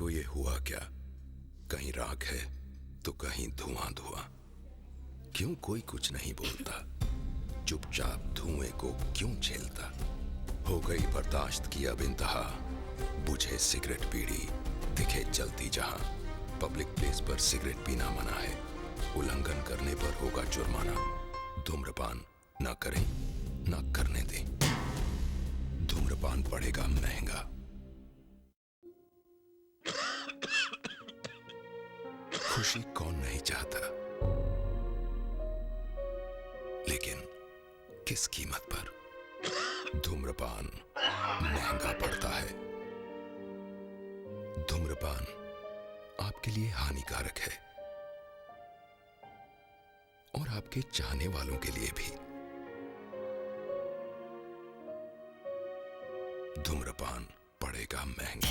को ये हुआ क्या? कहीं राख है तो कहीं धुआं धुआं। क्यों कोई कुछ नहीं बोलता? चुपचाप धुएं को क्यों झेलता? हो गई बर्दाश्त की अब इंतहा। बुझे सिगरेट बीड़ी दिखे जलती जहां। पब्लिक प्लेस पर सिगरेट पीना मना है। उल्लंघन करने पर होगा जुर्माना। धूम्रपान ना करें ना करने दें। धूम्रपान पड़ेगा महंगा। खुशी कौन नहीं चाहता, लेकिन किस कीमत पर? धूम्रपान महंगा पड़ता है। धूम्रपान आपके लिए हानिकारक है और आपके चाहने वालों के लिए भी। धूम्रपान पड़ेगा महंगा।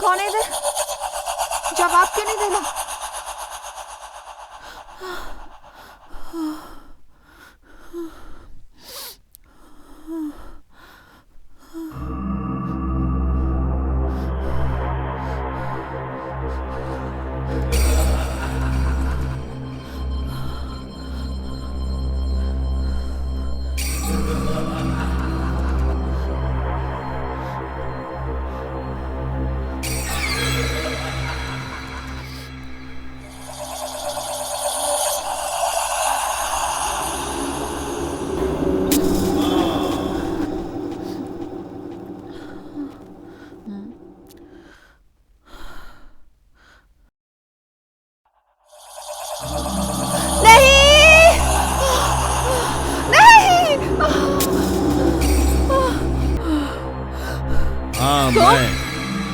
कौन है इधर? जवाब क्यों नहीं दे रहा?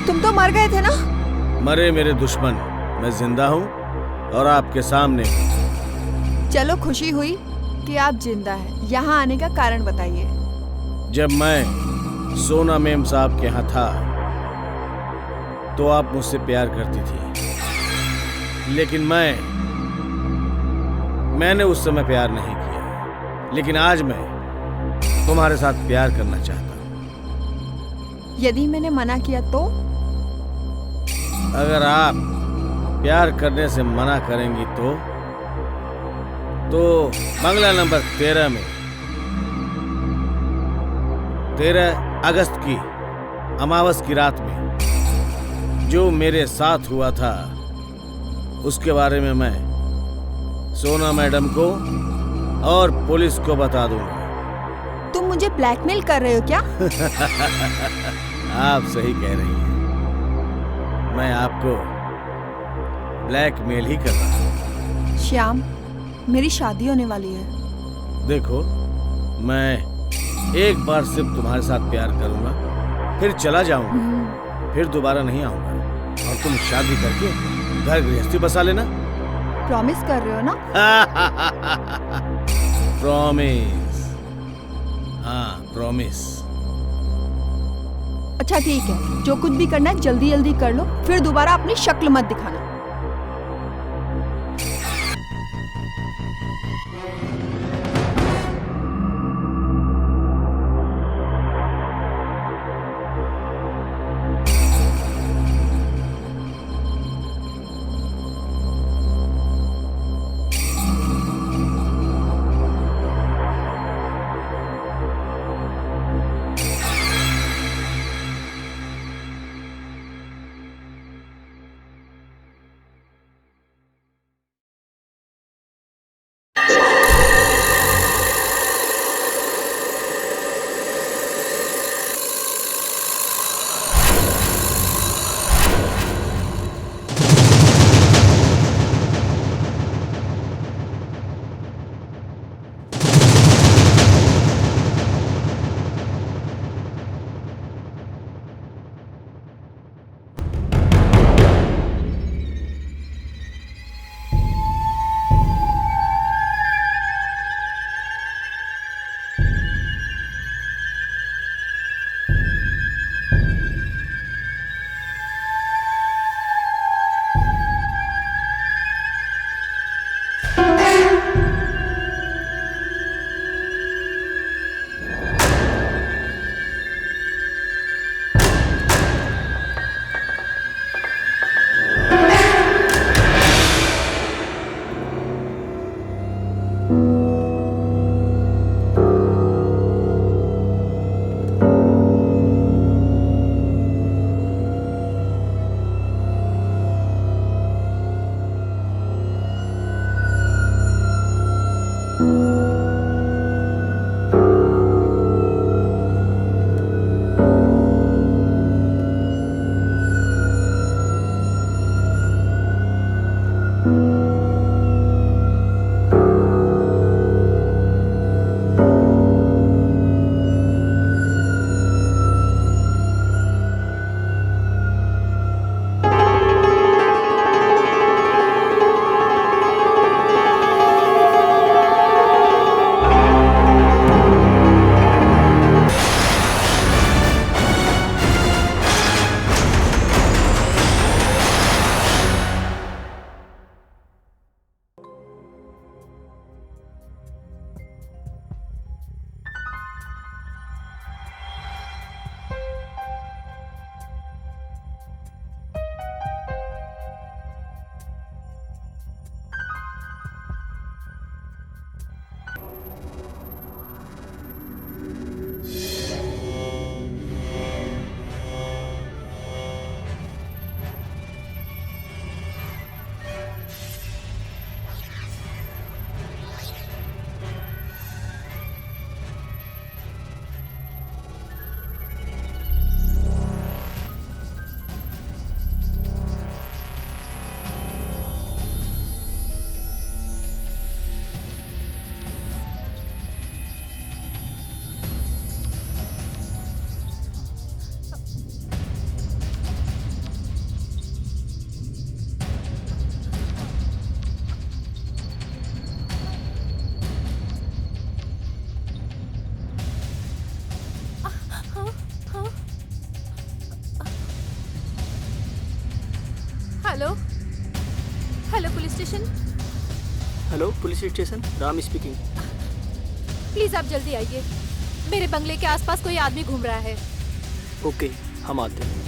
तुम तो मर गए थे ना? मरे मेरे दुश्मन, मैं जिंदा हूँ और आपके सामने। चलो खुशी हुई कि आप जिंदा हैं। यहाँ आने का कारण बताइए। जब मैं सोना मेम साहब के यहाँ था तो आप मुझसे प्यार करती थी, लेकिन मैंने उस समय प्यार नहीं किया। लेकिन आज मैं तुम्हारे साथ प्यार करना चाहता हूँ। यदि मैंने मना किया तो? अगर आप प्यार करने से मना करेंगी तो बंगला नंबर 13 में 13 अगस्त की अमावस की रात में जो मेरे साथ हुआ था उसके बारे में मैं सोना मैडम को और पुलिस को बता दूंगा। तुम मुझे ब्लैकमेल कर रहे हो क्या? आप सही कह रही हैं। मैं आपको ब्लैकमेल ही कर रहा हूँ। श्याम, मेरी शादी होने वाली है। देखो, मैं एक बार सिर्फ तुम्हारे साथ प्यार करूंगा, फिर चला जाऊंगा, फिर दोबारा नहीं आऊंगा और तुम शादी करके घर गृहस्थी बसा लेना। प्रॉमिस कर रहे हो ना? प्रॉमिस। हाँ, प्रॉमिस। अच्छा ठीक है, जो कुछ भी करना है जल्दी जल्दी कर लो, फिर दोबारा अपनी शक्ल मत दिखाना। Hello hello police station. Hello police station, Ram speaking. Please आप जल्दी आइए, मेरे बंगले के आसपास कोई आदमी घूम रहा है। ओके, हम आते हैं।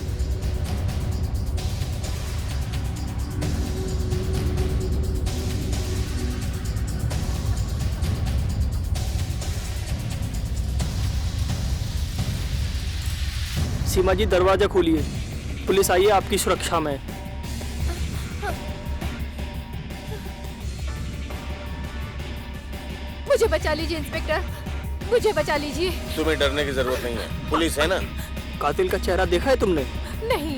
सीमा जी, दरवाजा खोलिए, पुलिस आई है आपकी सुरक्षा में। मुझे बचा लीजिए इंस्पेक्टर, मुझे बचा लीजिए। तुम्हें डरने की जरूरत नहीं है, पुलिस है ना। कातिल का चेहरा देखा है तुमने? नहीं।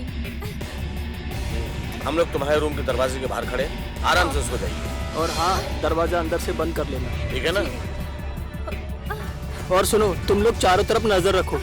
हम लोग तुम्हारे रूम के दरवाजे के बाहर खड़े, आराम से उसको जाइए। और हाँ, दरवाजा अंदर से बंद कर लेना, ठीक है ना। और सुनो, तुम लोग चारों तरफ नजर रखो।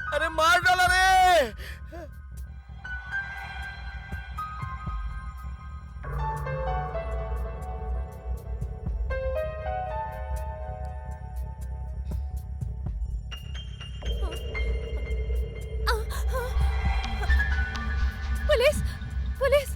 अरे मार डाला रे। Police police.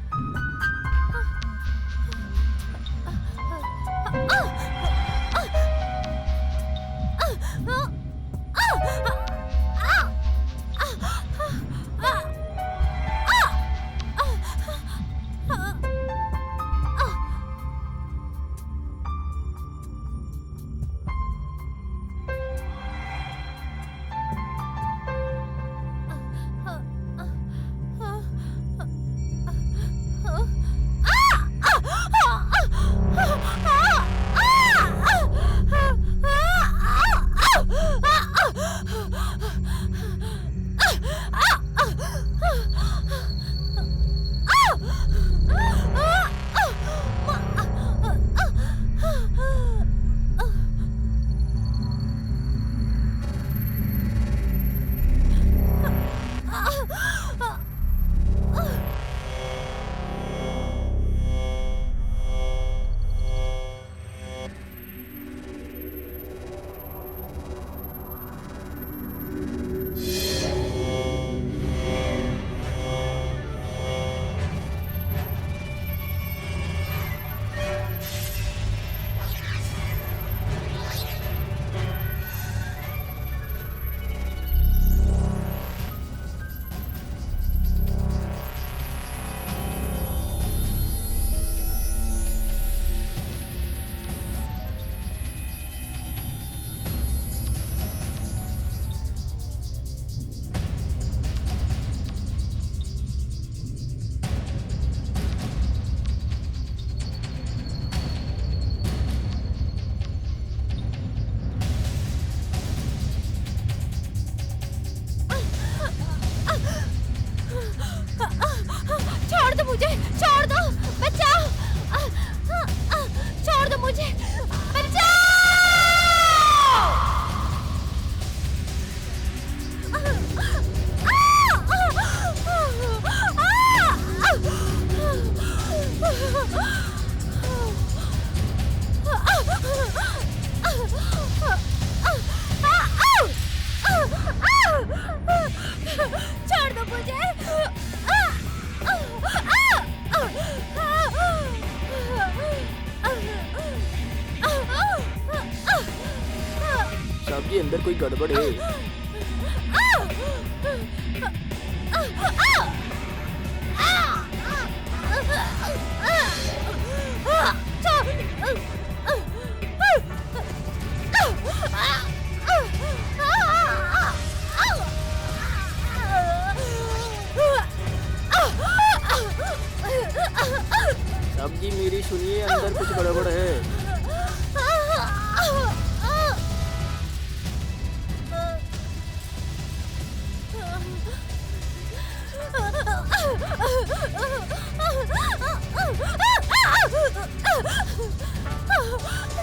छोड़ दो मुझे, छोड़ दो, बचाओ, छोड़ दो मुझे, बचाओ। छोड़ दो मुझे। साहब जी, अंदर कोई गड़बड़ है। अंदर कुछ गड़बड़ है।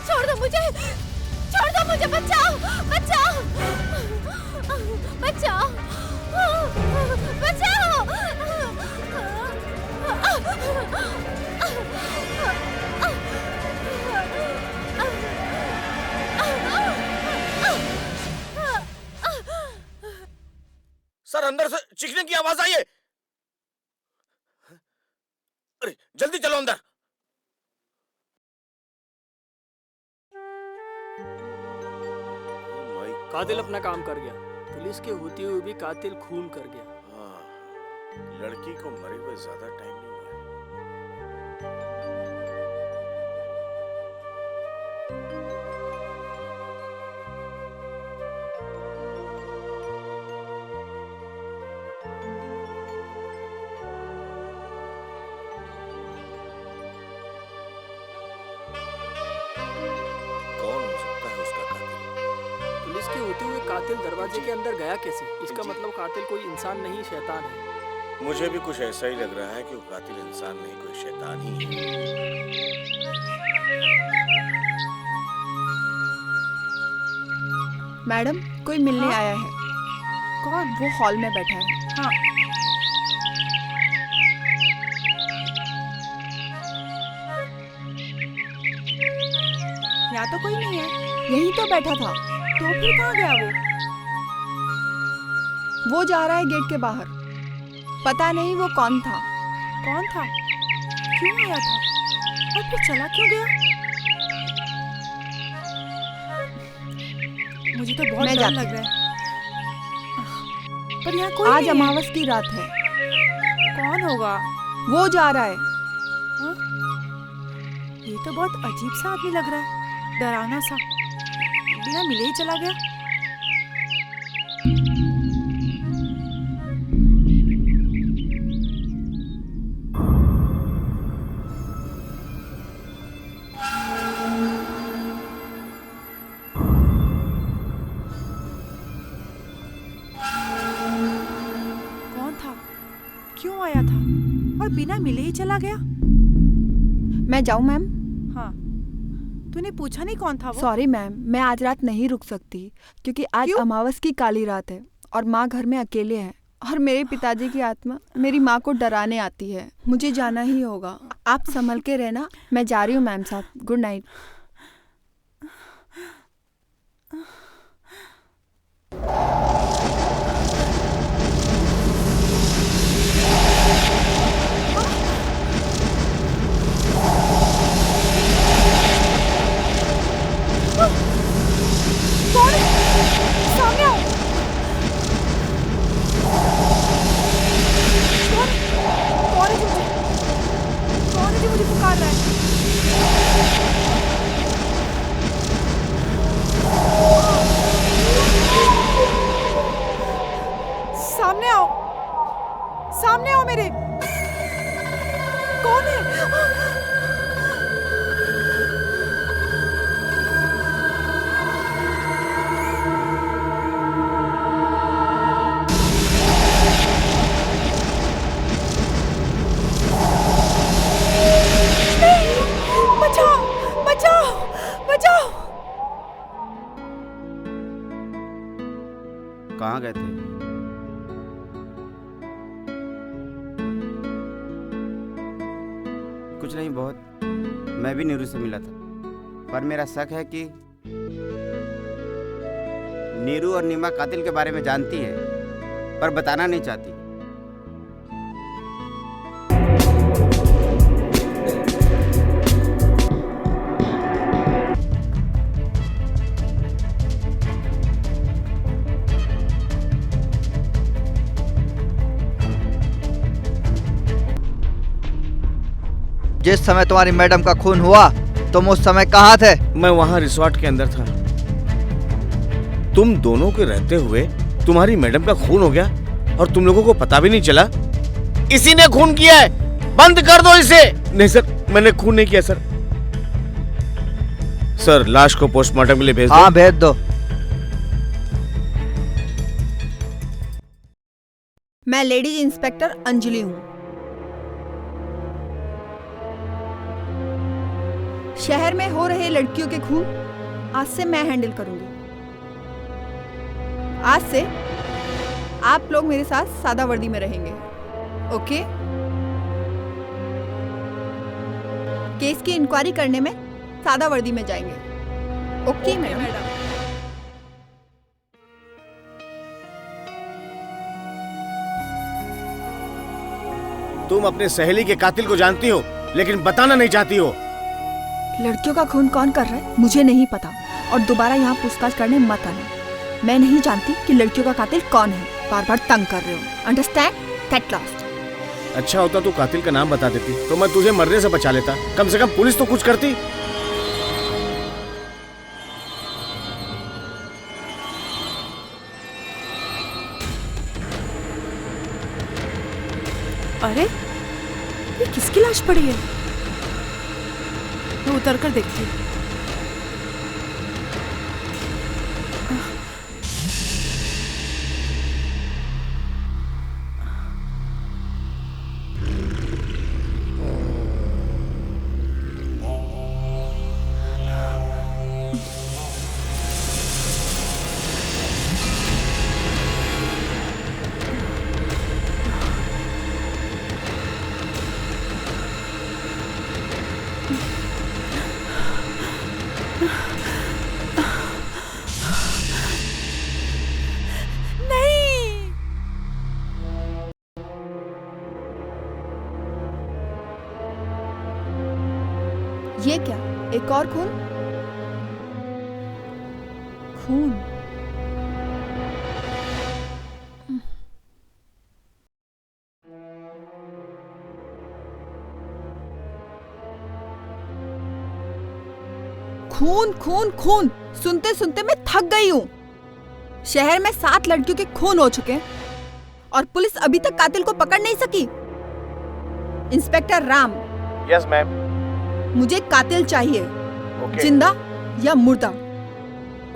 छोड़ दो मुझे, छोड़ दो मुझे, बचाओ, बचाओ, बचाओ, बचाओ। सर, अंदर से चीखने की आवाज आई है। अरे जल्दी चलो अंदर। कातिल अपना काम कर गया। पुलिस के होते हुए भी कातिल खून कर गया। हाँ, लड़की को मरे हुए ज्यादा टाइम नहीं हुआ है। कौन हो सकता है उसका कातिल? पुलिस के होते हुए कातिल दरवाजे के अंदर गया कैसे? इसका मतलब कातिल कोई इंसान नहीं, शैतान है। मुझे भी कुछ ऐसा ही लग रहा है कि वो कातिल इंसान नहीं, कोई शैतान ही है। मैडम, कोई मिलने आया है। कौन? वो हॉल में बैठा है। हाँ। यहाँ तो कोई नहीं है। यहीं तो बैठा था। तो फिर कहाँ गया वो? वो जा रहा है गेट के बाहर। पता नहीं वो कौन था। कौन था? क्यों आया था? और फिर चला क्यों गया? मुझे तो बहुत डर लग रहा है। पर यहाँ कोई आज अमावस की रात है। कौन होगा? वो जा रहा है। हा? ये तो बहुत अजीब सा आदमी लग रहा है, डरावना सा। बिना मिले ही चला गया। क्यों आया था और बिना मिले ही चला गया? मैं जाऊं मैम? हाँ। तूने पूछा नहीं कौन था वो? सॉरी मैम, मैं आज रात नहीं रुक सकती क्योंकि आज अमावस की काली रात है और माँ घर में अकेले है और मेरे पिताजी की आत्मा मेरी माँ को डराने आती है। मुझे जाना ही होगा। आप संभल के रहना। मैं जा रही हूँ मैम साहब। Good night. मुझे पुकार रहा है। सामने आओ, सामने आओ मेरे। कौन है? कहाँ गए थे? कुछ नहीं, बहुत। मैं भी नीरू से मिला था, पर मेरा शक है कि नीरू और नीमा कातिल के बारे में जानती है पर बताना नहीं चाहती। जिस समय तुम्हारी मैडम का खून हुआ तुम उस समय कहाँ थे? मैं वहाँ रिसोर्ट के अंदर था। तुम दोनों के रहते हुए तुम्हारी मैडम का खून हो गया और तुम लोगों को पता भी नहीं चला? इसी ने खून किया है, बंद कर दो इसे। नहीं सर, मैंने खून नहीं किया सर। ऑफिसर लाश को पोस्टमार्टम के लिए भेज दो। हाँ भेज दो। मैं लेडीज इंस्पेक्टर अंजलि हूँ। शहर में हो रहे लड़कियों के खून आज से मैं हैंडल करूंगी। आज से आप लोग मेरे साथ सादा वर्दी में रहेंगे, ओके? केस की इंक्वायरी करने में सादा वर्दी में जाएंगे, ओके मैडम? तुम अपने सहेली के कातिल को जानती हो लेकिन बताना नहीं चाहती हो। लड़कियों का खून कौन कर रहा है मुझे नहीं पता, और दोबारा यहाँ पूछताछ करने मत आना। मैं नहीं जानती कि लड़कियों का कातिल कौन है। बार बार तंग कर रहे हो, अंडरस्टैंड? Get lost. अच्छा होता तू कातिल का नाम बता देती तो मैं तुझे मरने से बचा लेता। कम से कम पुलिस तो कुछ करती। अरे ये किसकी लाश पड़ी है? मैं उतर कर देखती हूँ। ये क्या, एक और खून? खून? खून खून खून, सुनते सुनते मैं थक गई हूँ। शहर में 7 लड़कियों के खून हो चुके हैं और पुलिस अभी तक कातिल को पकड़ नहीं सकी। इंस्पेक्टर राम। Yes ma'am. मुझे कातिल चाहिए, ओके। जिंदा या मुर्दा।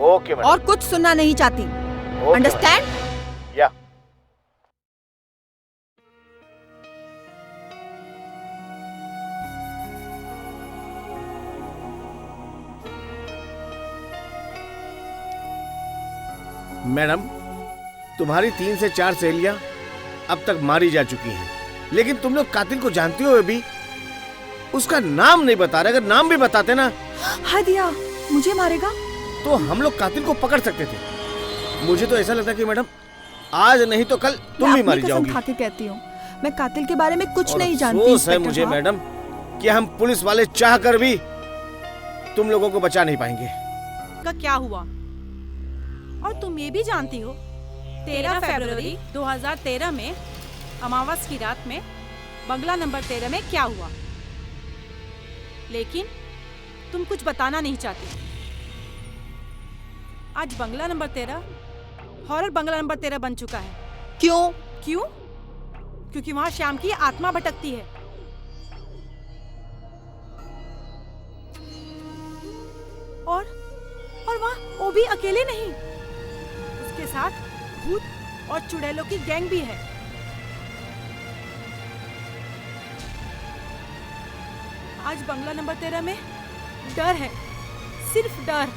Okay ma'am. और कुछ सुनना नहीं चाहती, अंडरस्टैंड? या। मैडम, तुम्हारी 3 से 4 सहेलियां अब तक मारी जा चुकी हैं, लेकिन तुम लोग कातिल को जानते हुए भी उसका नाम नहीं बता रहे। अगर नाम भी बताते ना। हादिया मुझे मारेगा तो हम लोग कातिल को पकड़ सकते थे। मुझे तो ऐसा लगता कि मैडम आज नहीं तो कल तुम भी मारी जाओगी। मैं खा के कहती हूँ, मैं कातिल के बारे में कुछ नहीं जानती। अफसोस है मुझे मैडम कि हम पुलिस वाले चाह कर भी तुम लोगों को बचा नहीं पाएंगे। का क्या हुआ? और तुम ये भी जानती हो 13 फरवरी 2013 में अमावस की रात में बंगला नंबर 13 में क्या हुआ, लेकिन तुम कुछ बताना नहीं चाहती। आज बंगला नंबर 13 हॉरर बंगला नंबर 13 बन चुका है। क्यों? क्यों? क्योंकि वहां श्याम की आत्मा भटकती है। और वहां वो भी अकेले नहीं, उसके साथ भूत और चुड़ैलों की गैंग भी है। आज बंगला नंबर 13 में डर है, सिर्फ डर,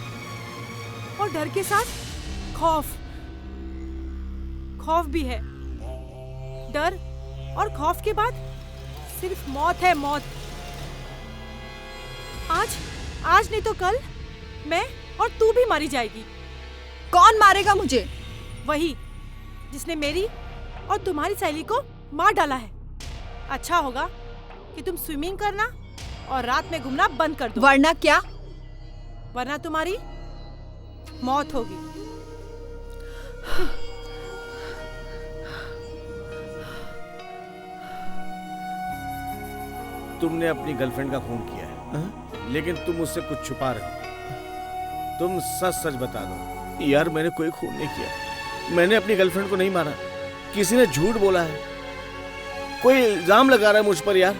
और डर के साथ खौफ। खौफ भी है। डर और खौफ के बाद सिर्फ मौत है, मौत। आज नहीं तो कल मैं और तू भी मारी जाएगी। कौन मारेगा मुझे? वही जिसने मेरी और तुम्हारी सहेली को मार डाला है। अच्छा होगा कि तुम स्विमिंग करना और रात में घूमना बंद कर दो। वरना क्या? वरना तुम्हारी मौत होगी। तुमने अपनी गर्लफ्रेंड का खून किया है, लेकिन तुम उससे कुछ छुपा रहे हो। तुम सच सच बता दो। यार मैंने कोई खून नहीं किया, मैंने अपनी गर्लफ्रेंड को नहीं मारा। किसी ने झूठ बोला है, कोई इल्जाम लगा रहा है मुझ पर। यार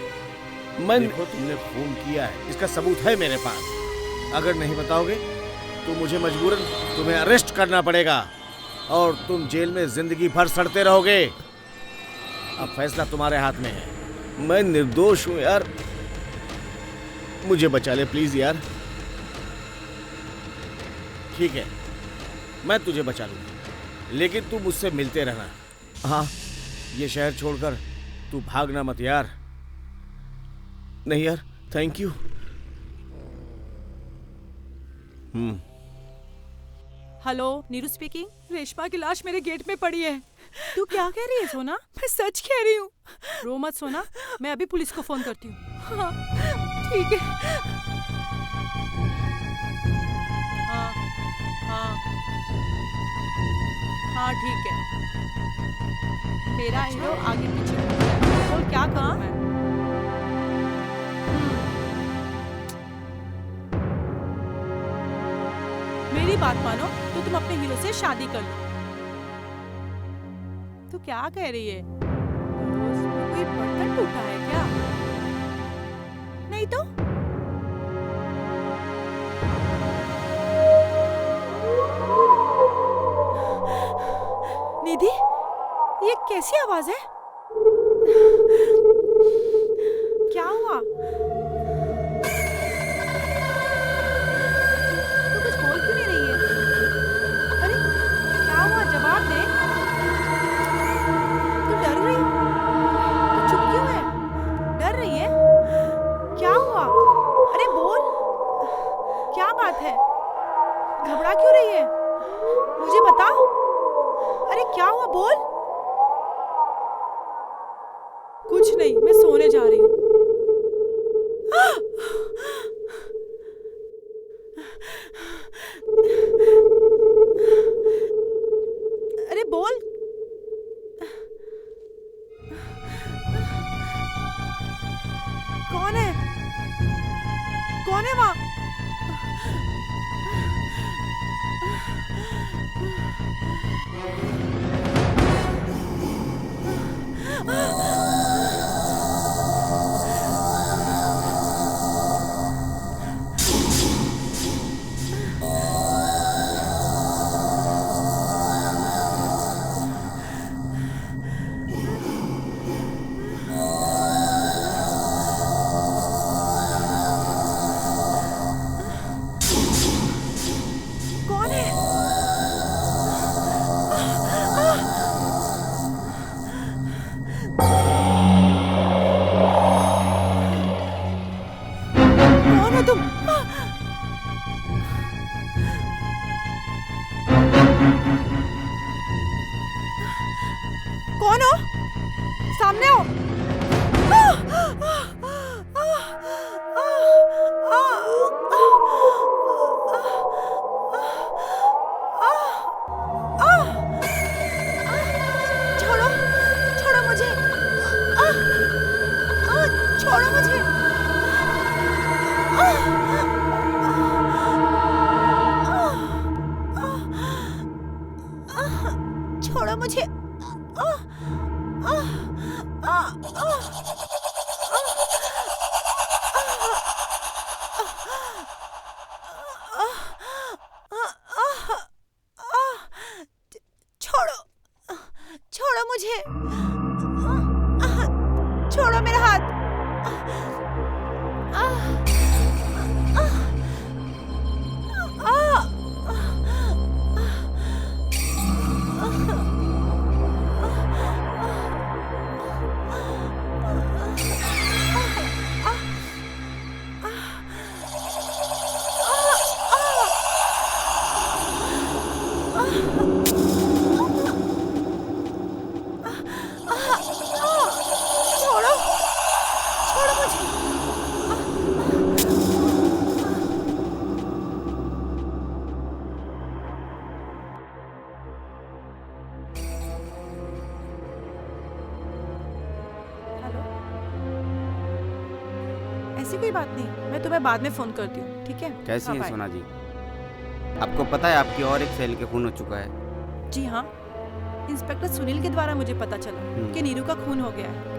मैं देखो, तुमने खून किया है, इसका सबूत है मेरे पास। अगर नहीं बताओगे तो मुझे मजबूरन तुम्हें अरेस्ट करना पड़ेगा और तुम जेल में जिंदगी भर सड़ते रहोगे। अब फैसला तुम्हारे हाथ में है। मैं निर्दोष हूं यार, मुझे बचा ले प्लीज यार। ठीक है, मैं तुझे बचा लूंगा, लेकिन तू मुझसे मिलते रहना। हाँ, ये शहर छोड़कर तू भागना मत यार। नहीं यार, thank you. Hello, Neeru speaking. Reshma की लाश मेरे गेट में पड़ी है। तू क्या कह रही है सोना? मैं सच कह रही हूँ। रो मत सोना, मैं अभी पुलिस को फोन करती हूँ। हाँ, ठीक है। हाँ हाँ हाँ ठीक है। मेरा हीरो आगे पीछे घूम रहा है। बोल क्या कहा? मेरी बात मानो तो तुम अपने हीरो से शादी कर लो। तू क्या कह रही है? कोई बर्तन टूटा है क्या? नहीं तो निधि, ये कैसी आवाज है? क्या हुआ? तू कुछ बोल क्यों नहीं रही है? अरे क्या हुआ, जवाब दे। तू डर रही? तू चुप क्यों है? डर रही है? क्या हुआ? अरे बोल, क्या बात है? घबरा क्यों रही है? मुझे बता। अरे क्या हुआ, बोल। कुछ नहीं, मैं सोने जा रही हूँ। अरे बोल। कौन है? कौन है वहाँ? कौन है? कौन हो तुम? कौन हो? सामने हो। छोड़ो, छोड़ो मुझे। छोड़ो मुझे। छोड़ो मुझे। छोड़ो, छोड़ो मुझे। छोड़ो मेरा हाथ। छोड़ो, छोड़ो मुझे। हेलो, ऐसी कोई बात नहीं, मैं तुम्हें बाद में फोन करती हूँ, ठीक है? कैसी हाँ, है बाय। सोना जी? आपको पता है आपकी और एक सहेली के खून हो चुका है। जी हाँ, इंस्पेक्टर सुनील के द्वारा मुझे पता चला कि नीरू का खून हो गया है।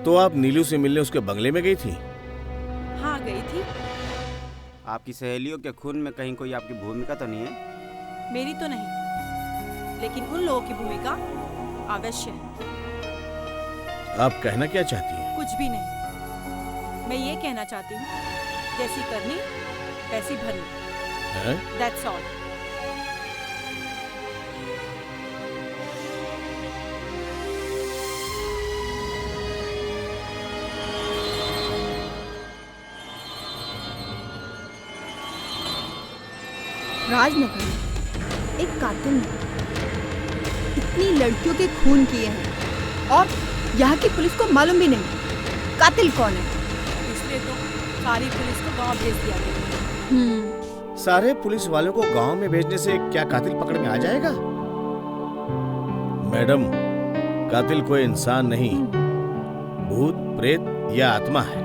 तो आप नीलू से मिलने उसके बंगले में गई थी? हाँ, गई थी। आपकी सहेलियों के खून में कहीं कोई आपकी भूमिका तो नहीं है? मेरी तो नहीं, लेकिन उन लोगों की भूमिका अवश्य है। आप कहना क्या चाहती हैं? कुछ भी नहीं, मैं ये कहना चाहती हूँ, जैसी करनी वैसी भरनी। हैं? That's all. राजनगर में एक कातिल ने इतनी लड़कियों के खून किए हैं और यहाँ की पुलिस को मालूम भी नहीं कातिल कौन है। इसलिए तो सारी पुलिस को गांव भेज दिया गया। सारे पुलिस वालों को गांव में भेजने से क्या कातिल पकड़ में आ जाएगा? मैडम, कातिल कोई इंसान नहीं, भूत, प्रेत या आत्मा है।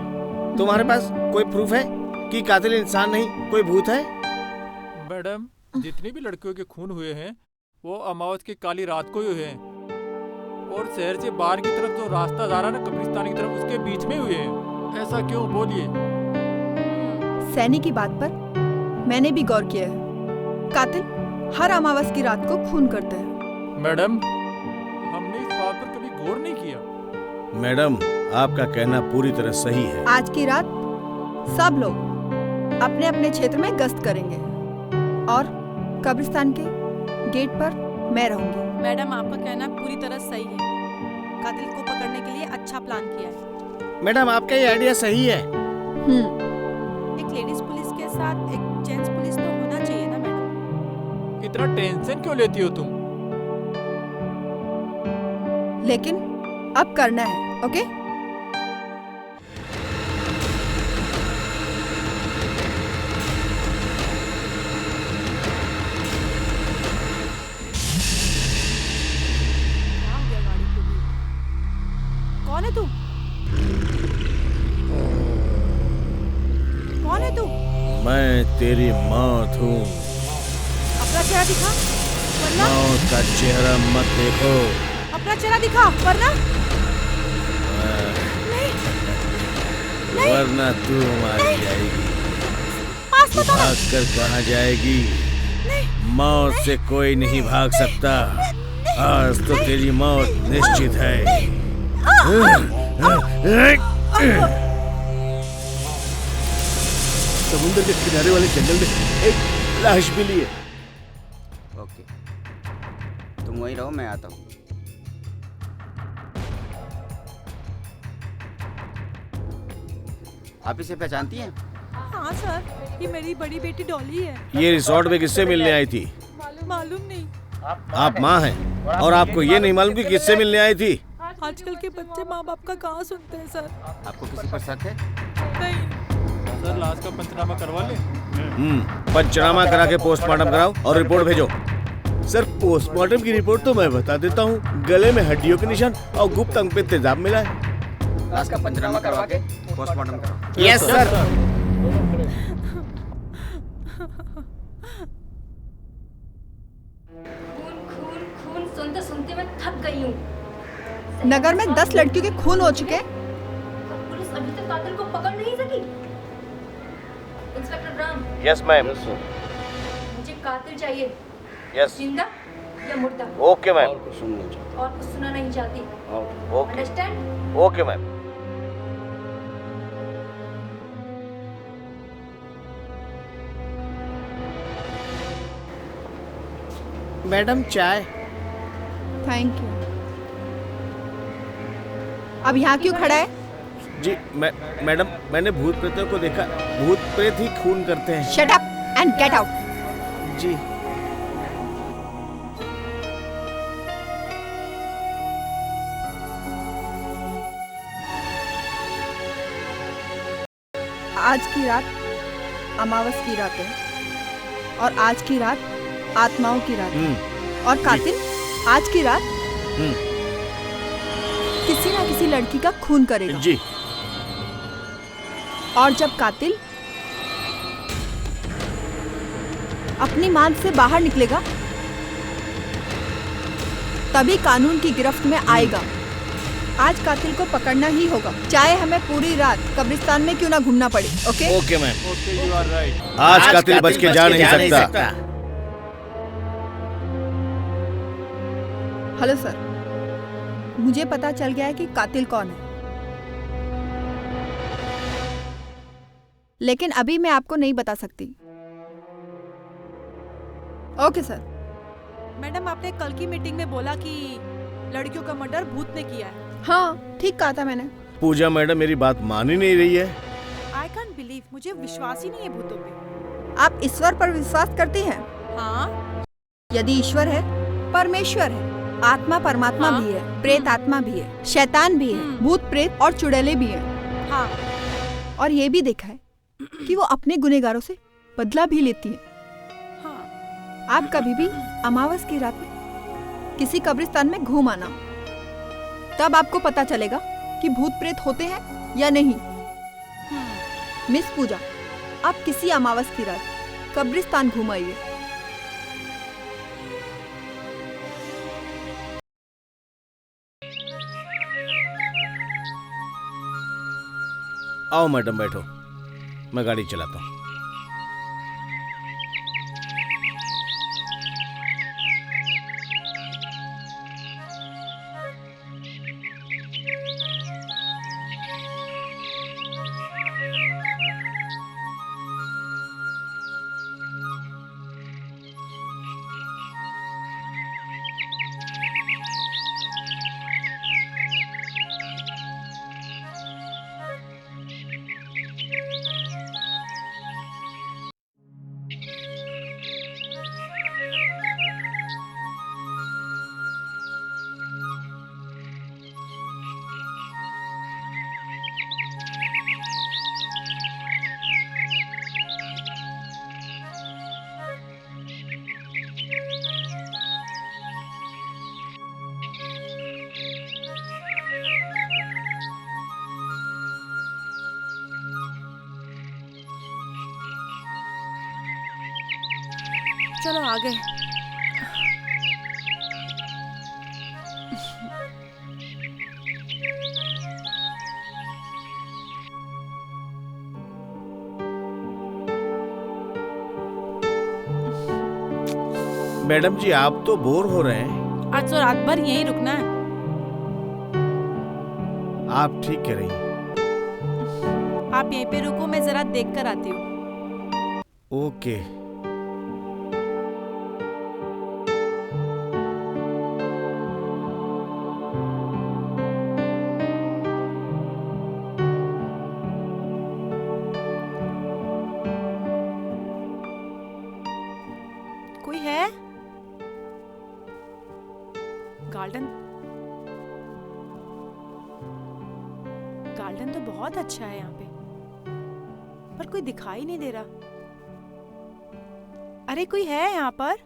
तुम्हारे पास कोई प्रूफ है कि कातिल इंसान नहीं कोई भूत है? मैडम, जितनी भी लड़कियों के खून हुए हैं वो अमावस की काली रात को ही हुए हैं, और शहर से बाहर की तरफ जो रास्ता जा रहा है ना कब्रिस्तान की तरफ, उसके बीच में हुए हैं। ऐसा क्यों? बोलिए। सैनी की बात पर मैंने भी गौर किया है। कातिल हर अमावस की रात को खून करता है। मैडम, हमने इस बात पर कभी गौर नहीं किया। मैडम, आपका कहना पूरी तरह सही है। आज की रात सब लोग अपने अपने क्षेत्र में गश्त करेंगे और कब्रिस्तान के गेट पर मैं रहूंगी। मैडम, आपका कहना पूरी तरह सही है। कातिल को पकड़ने के लिए अच्छा प्लान किया है। मैडम, आपका ये आइडिया सही है। एक लेडीज पुलिस के साथ एक जेंट्स पुलिस तो होना चाहिए ना मैडम। इतना टेंशन क्यों लेती हो तुम? लेकिन अब करना है, ओके? कौन है तू? कौन है तू? मैं तेरी मौत हूँ। अपना चेहरा दिखा, वरना मौत का चेहरा मत देखो। अपना चेहरा दिखा, वरना नहीं, वरना तू मारी जाएगी। पास मत आना। भाग कर कहाँ जाएगी? मौत से कोई नहीं भाग सकता। आज तो तेरी मौत निश्चित है। समुद्र के किनारे वाले जंगल में एक लाश मिली है। ओके, तुम वहीं रहो, मैं आता हूँ। आप इसे पहचानती हैं? हाँ सर, ये मेरी बड़ी बेटी डॉली है। ये रिसोर्ट में किससे मिलने आई थी? मालूम नहीं। आप माँ हैं और आपको ये नहीं मालूम कि किससे मिलने आई थी? आजकल के बच्चे माँ बाप का कहाँ सुनते हैं सर। आपको किसी पर शक है? नहीं। सर, लाश का पंचनामा करवा ले। पंचनामा करा के पोस्टमार्टम कराओ और रिपोर्ट भेजो। सर, पोस्टमार्टम की रिपोर्ट तो मैं बता देता हूँ। गले में हड्डियों के निशान और गुप्त अंग पे तेजाब मिला है। लाश का पंचनामा करवा के पोस्टमार्टम कराओ। Yes sir. खून खून सुनते सुनते मैं थक गई हूँ। नगर में 10 लड़कियों के खून हो चुके। पुलिस अभी तक कातिल को पकड़ नहीं सकी। इंस्पेक्टर राम। Yes ma'am. मुझे कातिल चाहिए। यस। जिंदा या मुर्दा। Okay ma'am. और कुछ सुनना नहीं चाहती। Okay. Understand? Okay ma'am. Madam, चाय। Thank you. अब यहाँ क्यों खड़ा है? जी मैडम, मैंने भूत प्रेतों को देखा। भूत प्रेत ही खून करते हैं। Shut up and get out. जी। आज की रात अमावस की रात है और आज की रात आत्माओं की रात है और कातिल आज की रात किसी ना किसी लड़की का खून करेगा। जी। और जब कातिल अपनी मान से बाहर निकलेगा तभी कानून की गिरफ्त में आएगा। आज कातिल को पकड़ना ही होगा, चाहे हमें पूरी रात कब्रिस्तान में क्यों ना घूमना पड़े। Okay okay ma'am. Okay, you are right. आज कातिल बच के जा नहीं सकता। हेलो सर, मुझे पता चल गया है कि कातिल कौन है, लेकिन अभी मैं आपको नहीं बता सकती। Okay sir. मैडम, आपने कल की मीटिंग में बोला कि लड़कियों का मर्डर भूत ने किया है। हाँ, ठीक कहा था मैंने। पूजा मैडम मेरी बात मान ही नहीं रही है। आई कैंट बिलीव, मुझे विश्वास ही नहीं है भूतों पे। आप ईश्वर पर विश्वास करती हैं? हाँ। यदि ईश्वर है, परमेश्वर है, आत्मा परमात्मा हाँ। भी है, प्रेत आत्मा भी है, शैतान भी है, भूत प्रेत और चुड़ैले भी हैं। हाँ। और ये भी देखा है कि वो अपने गुनहगारों से बदला भी लेती है। हाँ। आप कभी भी अमावस की रात में किसी कब्रिस्तान में घूम आना, तब आपको पता चलेगा कि भूत प्रेत होते हैं या नहीं। मिस पूजा, आप किसी अमावस की रात कब्रिस्तान घूम आइए। आओ मैडम बैठो, मैं गाड़ी चलाता हूँ। चलो आगे। मैडम जी, आप तो बोर हो रहे हैं। आज तो रात भर यहीं रुकना है। आप ठीक कह रही हैं। आप यहीं पे रुको, मैं जरा देख कर आती हूँ। ओके। कोई है? गार्डन गार्डन तो बहुत अच्छा है यहाँ पे, पर कोई दिखाई नहीं दे रहा। अरे कोई है यहाँ पर?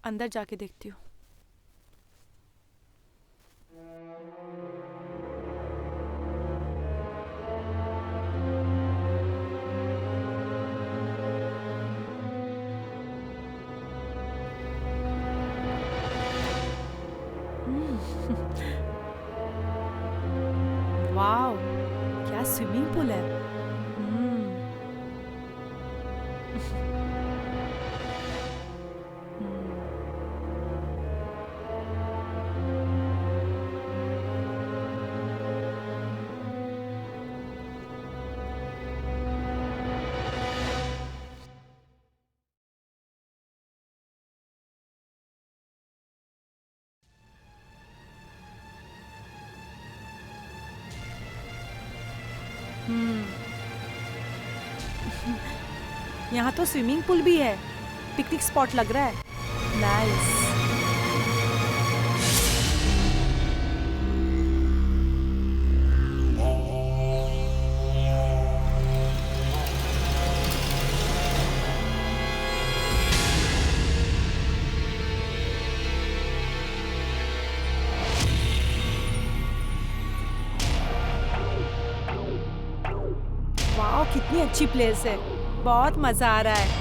अंदर जाके देखती हूँ। वाओ, क्या स्विमिंग पूल है। यहाँ तो स्विमिंग पूल भी है, पिकनिक स्पॉट लग रहा है। नाइस। वाह, कितनी अच्छी प्लेस है, बहुत मजा आ रहा है।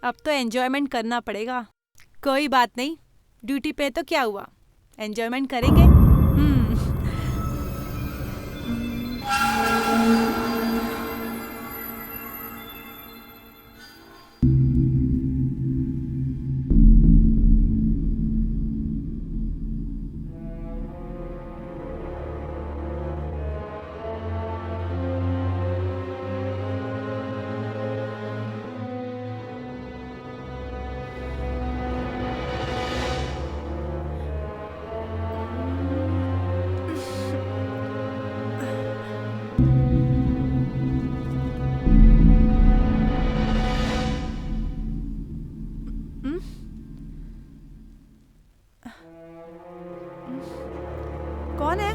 अब तो एंजॉयमेंट करना पड़ेगा। कोई बात नहीं, ड्यूटी पे तो क्या हुआ, एंजॉयमेंट करेंगे। कौन है?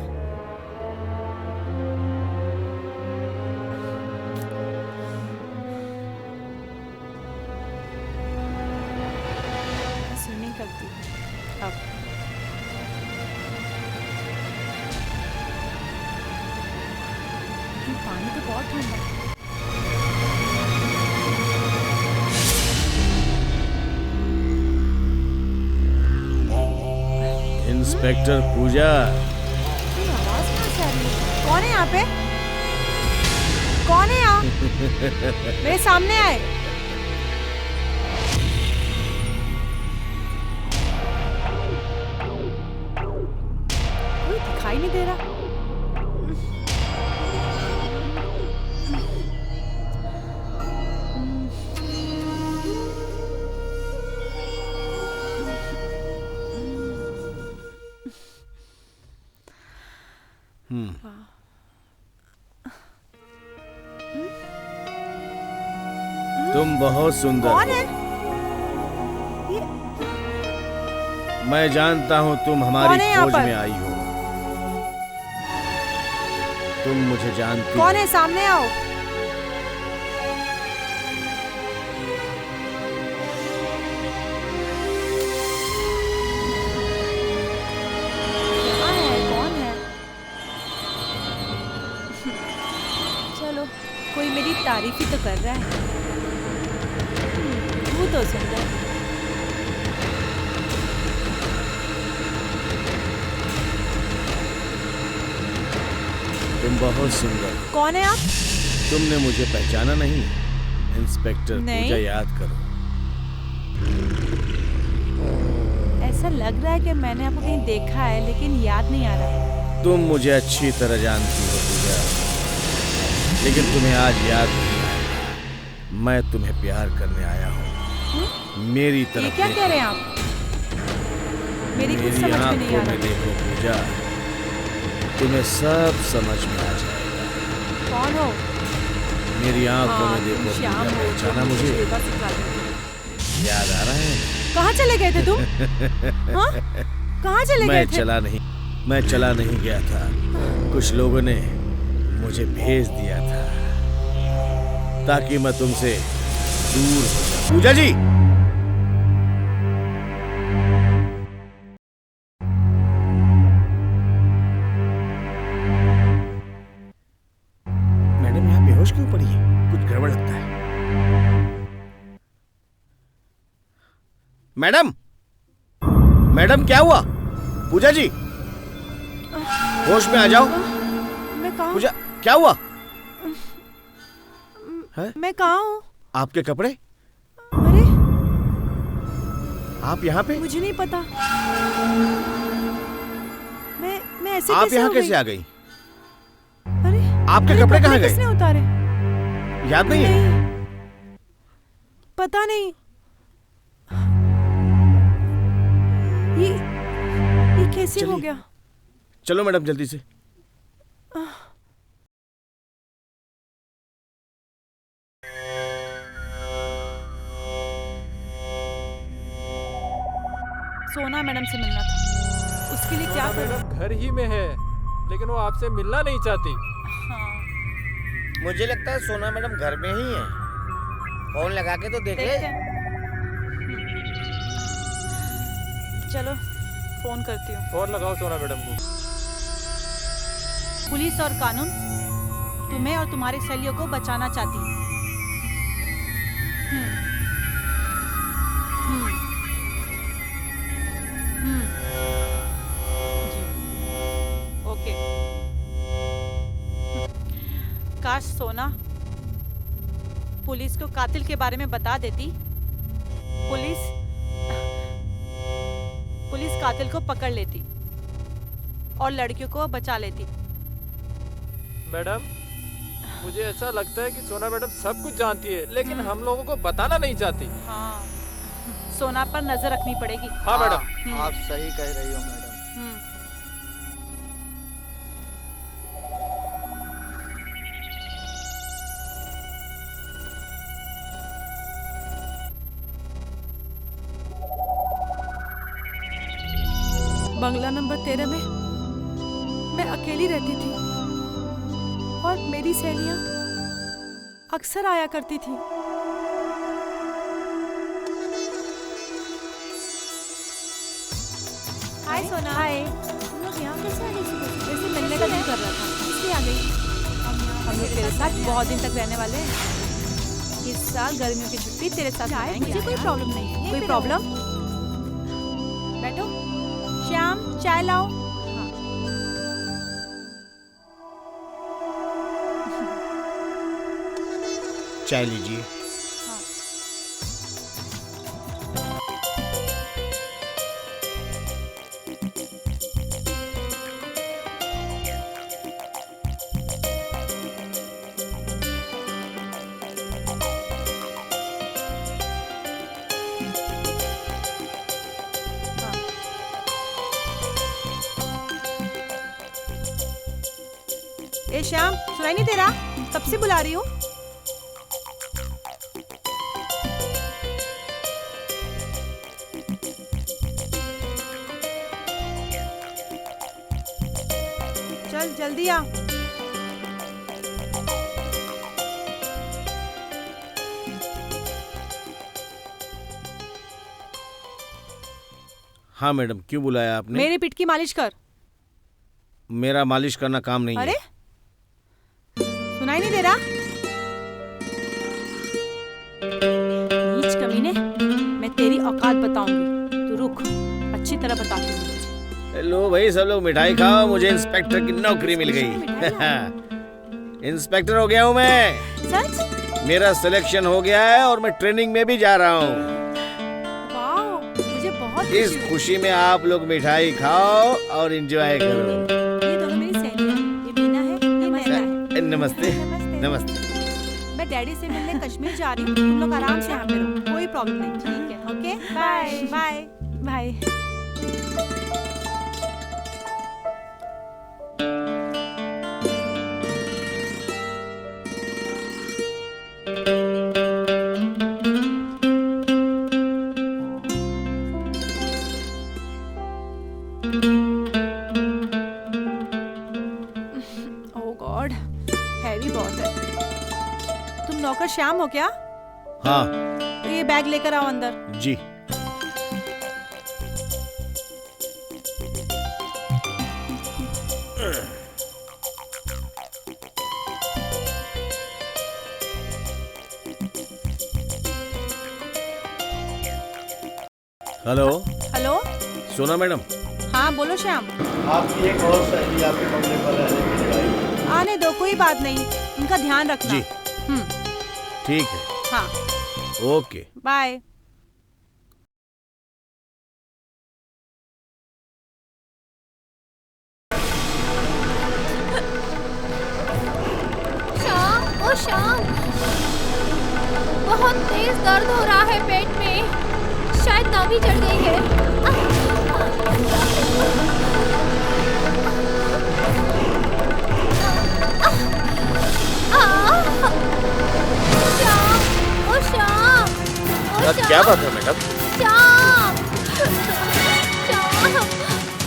स्विमिंग करती हूँ अब। ये पानी तो बहुत ठंडा है। इंस्पेक्टर पूजा। आवाज कहाँ से आ रही है? कौन है यहाँ पे? कौन है यहाँ? मेरे सामने आए। कोई दिखाई नहीं दे रहा। तुम बहुत सुंदर कौन हो। है? मैं जानता हूँ तुम कौन हमारी है यहाँ खोज पर? में आई हो। तुम मुझे जानती कौन हो। है? सामने आओ। कहाँ है? कौन है? चलो, कोई मेरी तारीफ ही तो कर रहा है। तू तो सुंदर। तुम बहुत सुंदर। कौन है आप? तुमने मुझे पहचाना नहीं? इंस्पेक्टर नहीं। पूजा, याद करो। ऐसा लग रहा है कि मैंने आपको कहीं देखा है, लेकिन याद नहीं आ रहा। तुम मुझे अच्छी तरह जानती हो पूजा, लेकिन तुम्हें आज याद नहीं आएगा। मैं तुम्हें प्यार करने आया हूँ। मेरी तरफ ये क्या देखो। कह रहे हैं आप? मेरी कुछ समझ में नहीं आ आंखों में रहा। देखो पूजा, तुम्हें सब समझ में आ जाएगा। कौन हो? मेरी आंखों हाँ, में देखो तुम श्याम पूजा, हो, पहचाना जो मुझे? योगा सिखाते थे। याद आ रहा है? कहाँ चले गए थे तुम? हाँ? कहाँ चले गए थे? मैं चला नहीं गया था। कुछ लोगों ने मुझे भेज दिया था ताकि मैं तुमसे दूर हो जाऊं। पूजा जी, मैडम यहाँ बेहोश क्यों पड़ी है? कुछ गड़बड़ लगता है। मैडम, मैडम क्या हुआ? पूजा जी, होश में आ जाओ। मैं कहाँ? पूजा, क्या हुआ? है? मैं कहाँ हूँ? आपके कपड़े? अरे, आप यहाँ पे? मुझे नहीं पता। मैं ऐसे आप कैसे यहाँ हो कैसे गई? आ गई? अरे, आपके मेरे कपड़े कहाँ गए? किसने उतारे? याद नहीं है? पता नहीं। ये कैसे हो चलिए। गया? चलो मैडम जल्दी से। सोना मैडम से मिलना था। उसके लिए क्या करूं? मैडम घर ही में है, लेकिन वो आपसे मिलना नहीं चाहती। हाँ, मुझे लगता है सोना मैडम घर में ही है। फोन लगा के तो देख ले। देखते हैं। चलो, फोन करती हूँ। फोन लगाओ सोना मैडम को। पुलिस और कानून तुम्हें और तुम्हारे सहेलियों को बचाना चाहती है। ओके। काश सोना पुलिस को कातिल के बारे में बता देती, पुलिस कातिल को पकड़ लेती और लड़कियों को बचा लेती। मैडम, मुझे ऐसा लगता है कि सोना मैडम सब कुछ जानती है, लेकिन हम लोगों को बताना नहीं चाहती। हाँ, सोना पर नजर रखनी पड़ेगी। हाँ मैडम। आप सही कह रही हो मैडम। बंगला नंबर 13 में मैं अकेली रहती थी और मेरी सहेलियां अक्सर आया करती थी। हाय सोना। हाय। तुम लोग यहाँ कैसे आ गई? वैसे मिलने का दिल कर रहा था, इसलिए आ गई। हम लोग तेरे साथ बहुत दिन तक रहने वाले हैं। इस साल गर्मियों की छुट्टी तेरे साथ मनाएंगे। मुझे कोई प्रॉब्लम नहीं है। कोई प्रॉब्लम? बैठो। श्याम, चाय लाओ। चाय लीजिए। ए श्याम, सुनाई नहीं दे रहा? कब से बुला रही हूँ। चल जल्दी आ। हाँ मैडम, क्यों बुलाया आपने? मेरी पिठ की मालिश कर। मेरा मालिश करना काम नहीं अरे है। सुनाई नहीं दे रहा? नीच कमीने, मैं तेरी औकात बताऊंगी। तू रुक, अच्छी तरह बताती हूँ। लो भाई, सब लोग मिठाई खाओ, मुझे इंस्पेक्टर की नौकरी मिल गई। इंस्पेक्टर हो गया हूँ मैं। सच? मेरा सिलेक्शन हो गया है और मैं ट्रेनिंग में भी जा रहा हूँ। वाह, मुझे बहुत इस खुशी में आप लोग मिठाई खाओ और एंजॉय करो। ये दोनों मेरी सहेलियां हैं। ये बीना है, ये मैना है। नमस्ते। नमस्ते। नमस्ते। मैं डैडी से मिलने कश्मीर जा रही हूँ। तुम लोग आराम से यहाँ पे रहो, कोई प्रॉब्लम नहीं। ठीक है, ओके, बाय बाय बाय। ओह गॉड, हैवी बहुत है। तुम नौकर श्याम हो क्या? हाँ तो ये बैग लेकर आओ अंदर। जी। हेलो। हेलो। सोना मैडम। हाँ बोलो श्याम। आपकी एक और सहेली आपके बंगले पर रहने के लिए आई है। आने दो, कोई बात नहीं, उनका ध्यान रखना। जी ठीक है। हाँ ओके बाय। श्याम, ओ श्याम, बहुत तेज दर्द हो रहा है पेट में, शायद नाभि चढ़ गई है। श्याम, ओ श्याम, ओ श्याम, क्या बात है मैडम? श्याम, श्याम,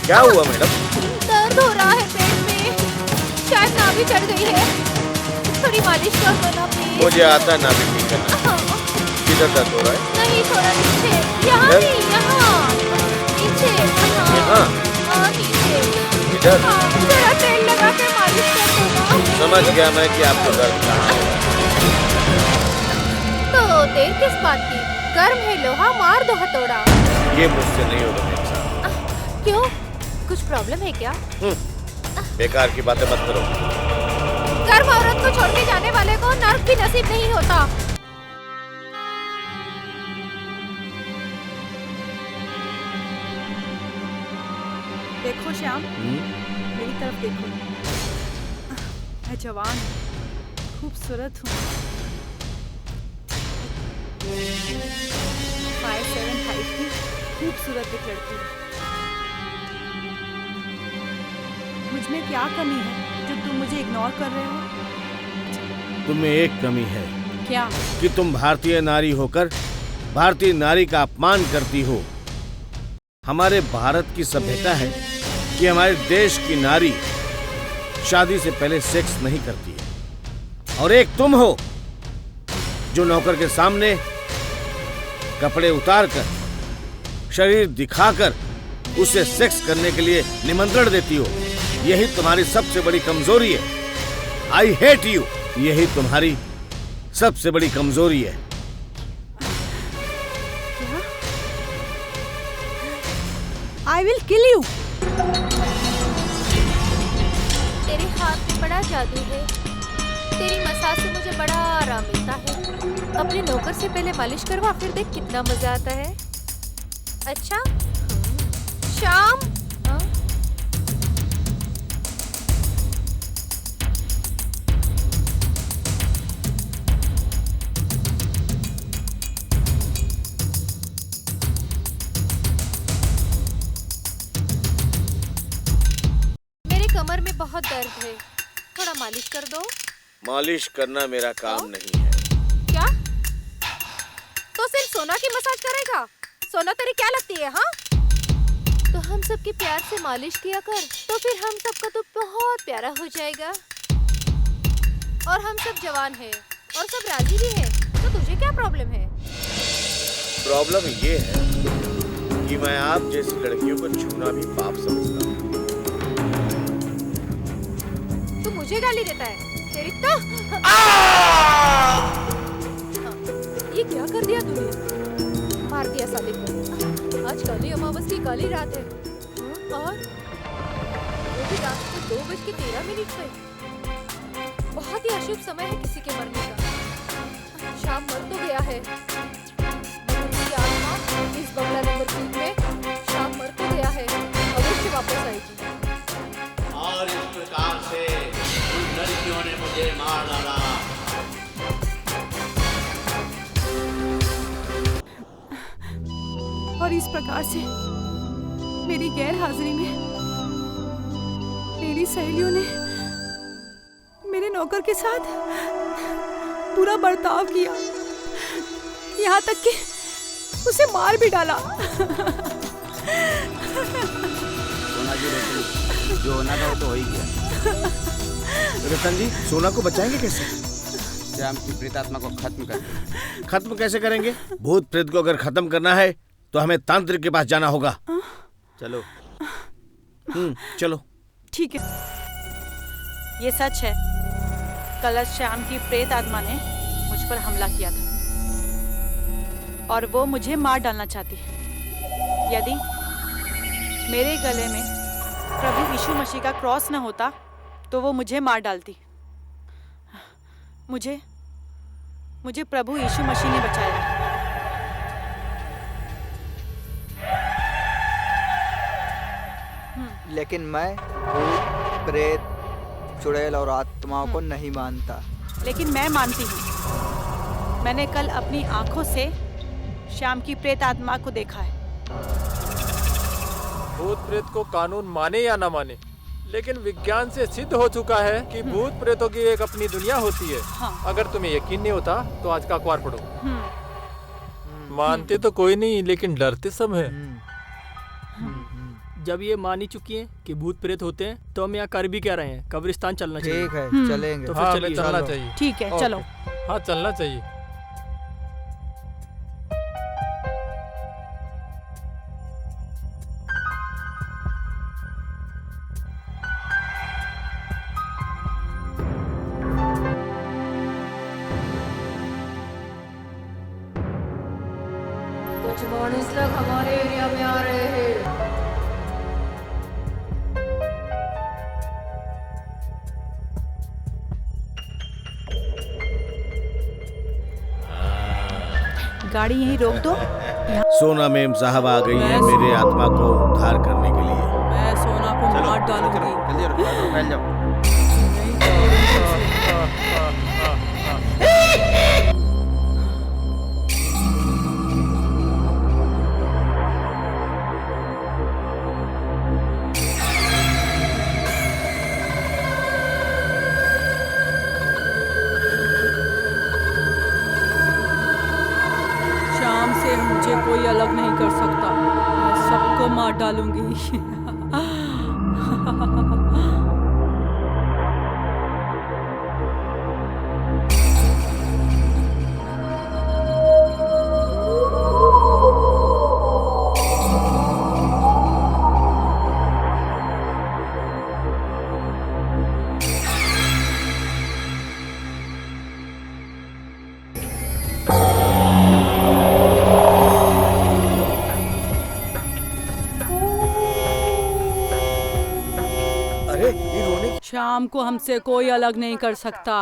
क्या हुआ मैडम? दर्द हो रहा है पेट में, शायद नाभि चढ़ गई है, थोड़ी मालिश कर दो ना प्लीज। मुझे आता ना भी ठीक करना। हाँ। किधर दर्द हो रहा है? नहीं, थोड़ा नीचे, यहाँ इधर? नहीं, यहाँ नीचे। यहाँ? हाँ नीचे। इधर? हाँ, जरा तेल लगा के मालिश कर दो ना। समझ गया मैं कि आपको दर्द कहाँ है। तो देर किस बात की? गर्म है लोहा, मार दो हथौड़ा। ये मुझसे नहीं होगा मेरे साथ। क्यों? कुछ प्रॉब्लम है क्या? बेकार की बातें मत करो। गर्म औरत को छोड़ के जाने वाले को नर्क भी नसीब नहीं होता। देखो श्याम, मेरी तरफ देखो। मैं जवान हूँ, खूबसूरत हूँ, 5'7" हाइट की खूबसूरत एक लड़की हूँ। मुझ में क्या कमी है जो तुम मुझे इग्नोर कर रहे हो? तुम्हें एक कमी है। क्या? कि तुम भारतीय नारी होकर भारतीय नारी का अपमान करती हो। हमारे भारत की सभ्यता है कि हमारे देश की नारी शादी से पहले सेक्स नहीं करती है, और एक तुम हो जो नौकर के सामने कपड़े उतारकर, शरीर दिखाकर उसे सेक्स करने के लिए निमंत्रण देती हो। यही तुम्हारी सबसे बड़ी कमजोरी है। I hate you. यही तुम्हारी सबसे बड़ी कमजोरी है। I will kill you. तेरे हाथ में बड़ा जादू है। तेरी मसाज से मुझे बड़ा आराम मिलता है। अपने नौकर से पहले मालिश करवा, फिर देख कितना मजा आता है। अच्छा शाम, मेरे कमर में बहुत दर्द है, थोड़ा मालिश कर दो। मालिश करना मेरा काम नहीं है। क्या? तो सिर्फ सोना की मसाज करेगा? सोना तेरी क्या लगती है? हाँ, तो हम सबके प्यार से मालिश किया कर, तो फिर हम सबका तो बहुत प्यारा हो जाएगा। और हम सब जवान हैं और सब राजी भी हैं, तो तुझे क्या प्रॉब्लम है? प्रॉब्लम ये है कि मैं आप जैसी लड़कियों को छूना भी पाप समझता हूँ। तू मुझे गाली देता है? तेरी तो ये क्या कर दिया तूने? मार दिया साले को। आज काली अमावस की काली रात है, और वो भी रात को 2:13 पे। बहुत ही अशुभ समय है किसी के मरने का। शाम मर तो गया है, उसकी आत्मा इस बंगला नंबर 3 में शाम मर तो गया है, अवश्य वापस आएगी। और इस प्रकार से उन लड़कियों ने मुझे मार डाला। और इस प्रकार से मेरी गैर हाजिरी में मेरी सहेलियों ने मेरे नौकर के साथ बुरा बर्ताव किया, यहाँ तक कि उसे मार भी डाला। सोना जी, जो होना था वो तो हो ही गया। रतन जी, सोना को बचाएंगे कैसे? श्याम की प्रेतात्मा को खत्म कर। खत्म कैसे करेंगे? भूत प्रेत को अगर खत्म करना है तो हमें तांत्रिक के पास जाना होगा। चलो। चलो। ठीक है, ये सच है। कल श्याम की प्रेत आत्मा ने मुझ पर हमला किया था और वो मुझे मार डालना चाहती है। यदि मेरे गले में प्रभु यीशु मसीह का क्रॉस न होता तो वो मुझे मार डालती। मुझे प्रभु यीशु मसीह ने बचाया। लेकिन मैं भूत, प्रेत, चुड़ैल और आत्माओं को नहीं मानता। लेकिन मैं मानती हूँ। मैंने कल अपनी आंखों से श्याम की प्रेत आत्मा को देखा है। भूत प्रेत को कानून माने या ना माने, लेकिन विज्ञान से सिद्ध हो चुका है कि भूत प्रेतों की एक अपनी दुनिया होती है। हाँ। अगर तुम्हें यकीन नहीं होता तो आज का अखबार पढ़ो। मानते तो कोई नहीं, लेकिन डरते सब है। जब ये मान ही चुकी हैं कि भूत प्रेत होते हैं, तो हम यहाँ कर भी क्या रहे हैं? कब्रिस्तान चलना चाहिए। ठीक है, चलेंगे। तो फिर हाँ, चलिए। चलना चाहिए। ठीक है, चलो। हाँ, चलना चाहिए। मॉनिस लोग हमारे एरिया में आ रहे हैं। गाड़ी यहीं रोक दो। सोना मेम साहब आ गई है मेरे आत्मा को उद्धार करने के लिए। मैं सोना को मार डालूंगी। जल्दी रुको, फैल जाओ। शाम से मुझे कोई अलग नहीं कर सकता। मैं सबको मार डालूंगी। शाम को हमसे कोई अलग नहीं कर सकता।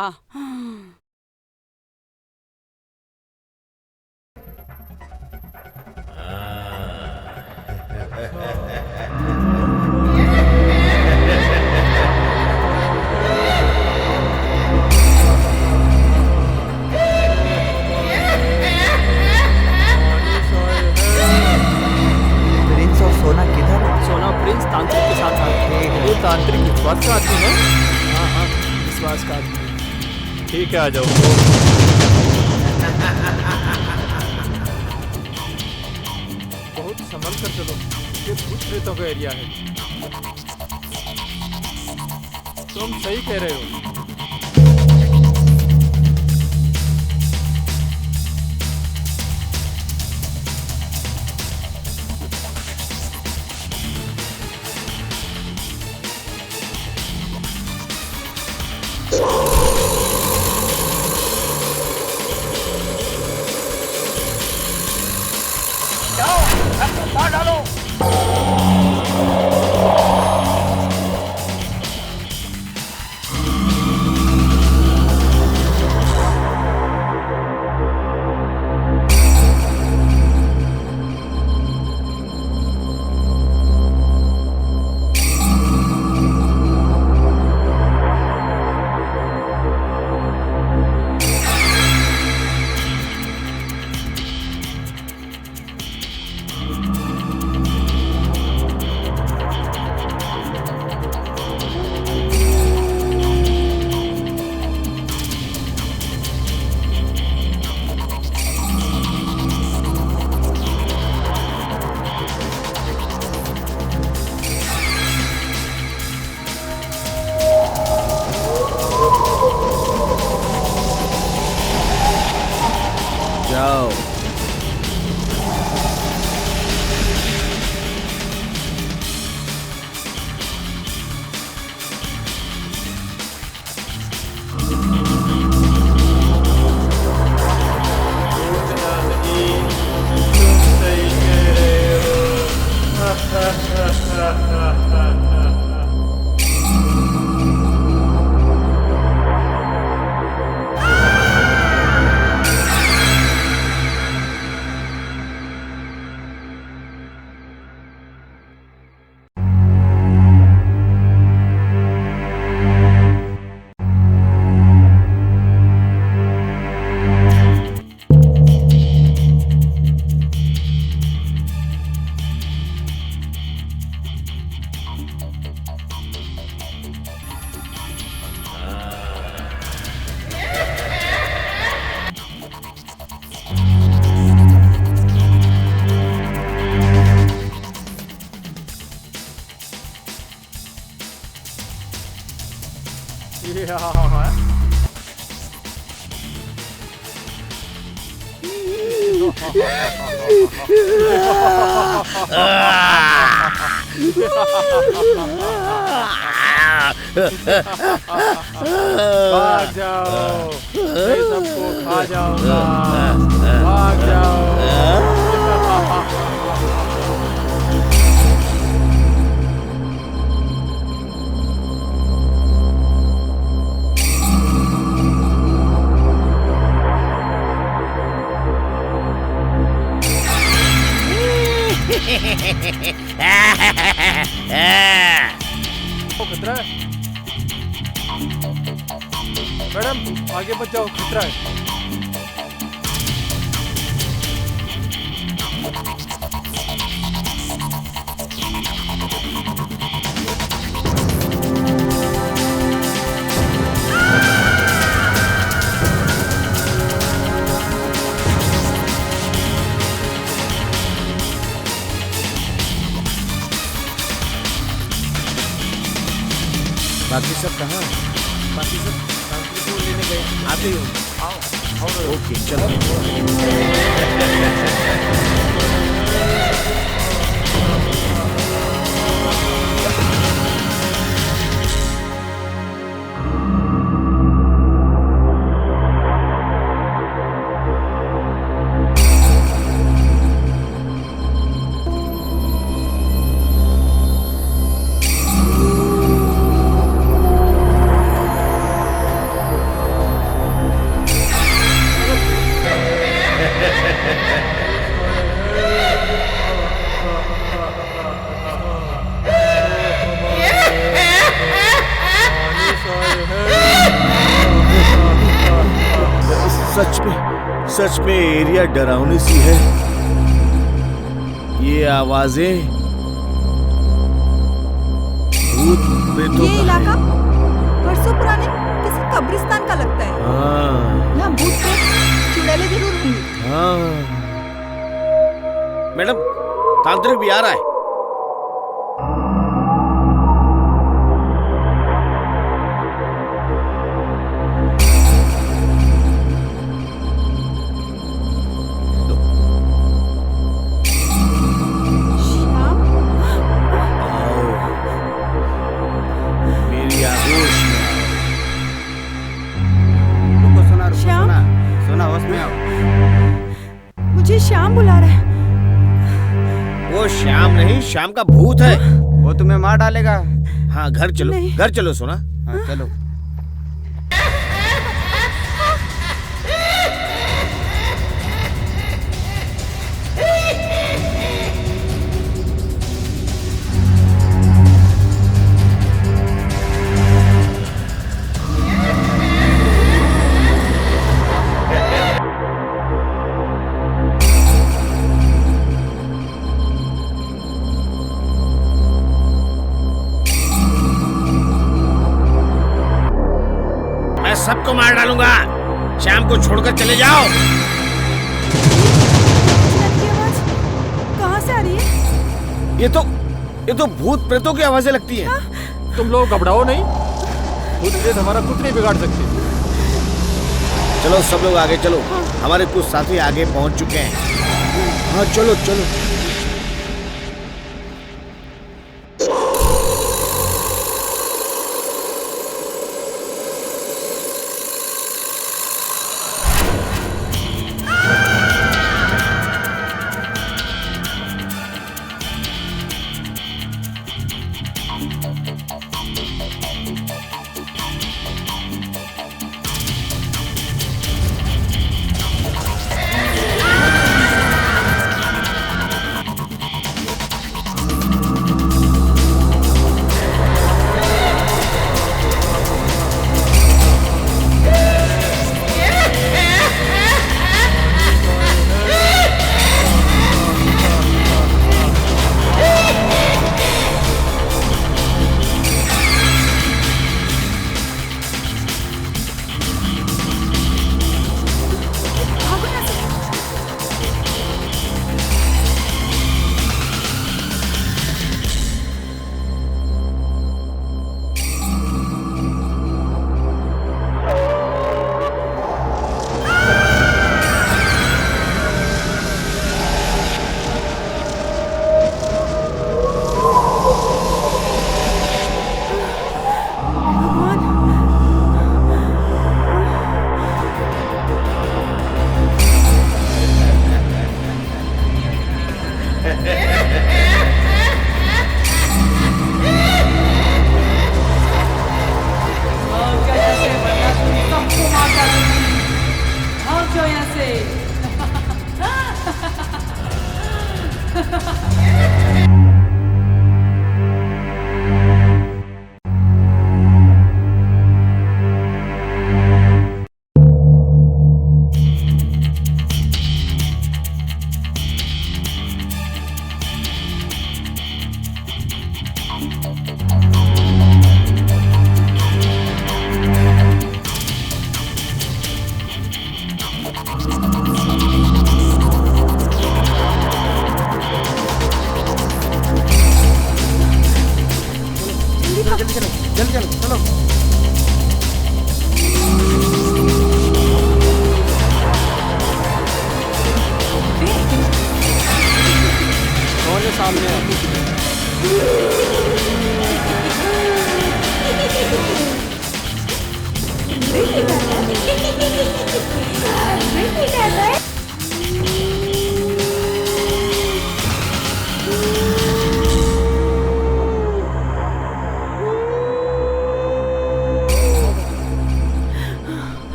प्रिंस और सोना किधर? सोना प्रिंस तांत्रिक के साथ साथ। ये तांत्रिक विश्वास का आदमी है। हाँ हाँ, विश्वास का आदमी। ठीक है, आ जाओ। बहुत संभल कर चलो, ये भूत प्रेतों का एरिया है। तुम सही कह रहे हो। जाओ। भाग जाओ, मैं सबको खा जाऊंगा। भाग जाओ। खतरा है मैडम, आगे मत जाओ, खतरा है। बाकी सब कहाँ? बाकी सब तांत्रिक को लेने गए। आते ही हो। आओ। ओके चलो। सच में एरिया डरावनी सी है। ये आवाजें भूत प्रेतों ये इलाका वर्षों पुराने किसी कब्रिस्तान का लगता है। हाँ। यहाँ भूत प्रेत चुड़ैलें जरूर होंगी। हाँ। मैडम, तांत्रिक भी आ रहा है। मुझे श्याम बुला रहा है। वो श्याम नहीं, श्याम का भूत है। वो तुम्हें मार डालेगा। हाँ, घर चलो, घर चलो। सोना, हाँ चलो। सबको मार डालूंगा। शाम को छोड़कर चले जाओ। कहाँ से आ रही है? ये तो भूत प्रेतों की आवाजें लगती हैं। तुम लोग घबराओ नहीं, भूत प्रेत हमारा कुछ नहीं बिगाड़ सकते। चलो सब लोग आगे चलो। हमारे कुछ साथी आगे पहुंच चुके हैं। हाँ चलो चलो।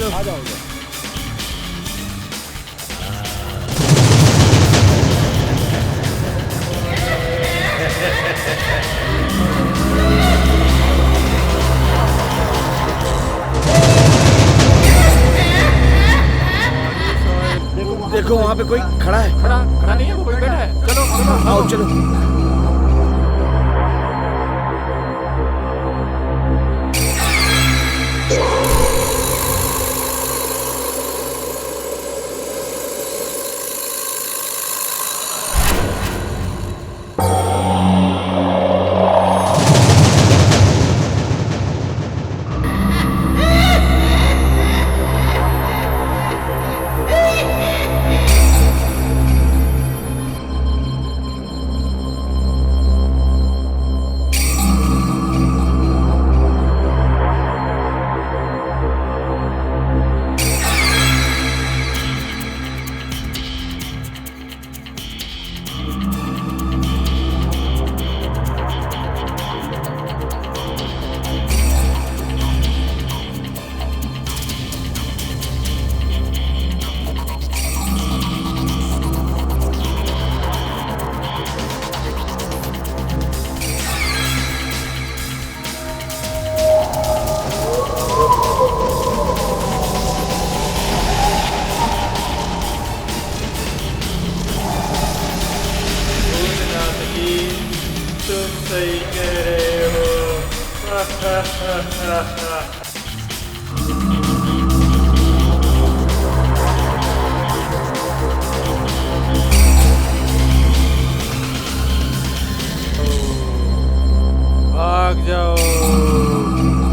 चलो आ जाओ देखो वहाँ पे कोई खड़ा है। खड़ा खड़ा नहीं है, वो कोई बैठा है। चलो चलो आओ चलो। तुम सही कह रहे हो। भाग जाओ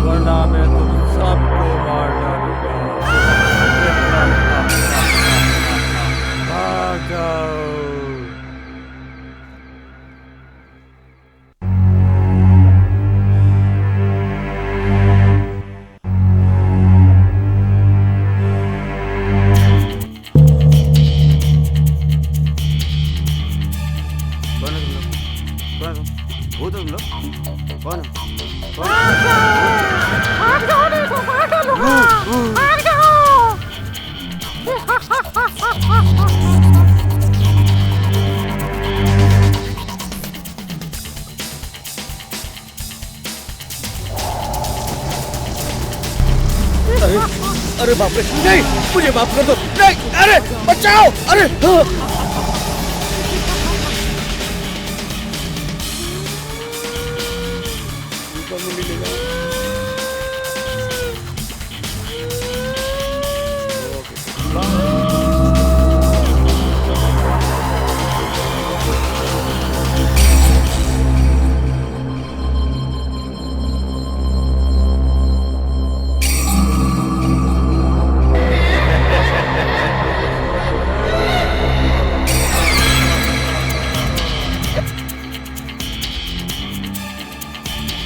वरना मैं तुम सबको मार डालूंगा। भाग जाओ। अरे बाप रे, नहीं, मुझे माफ कर दो। नहीं, अरे बचाओ। अरे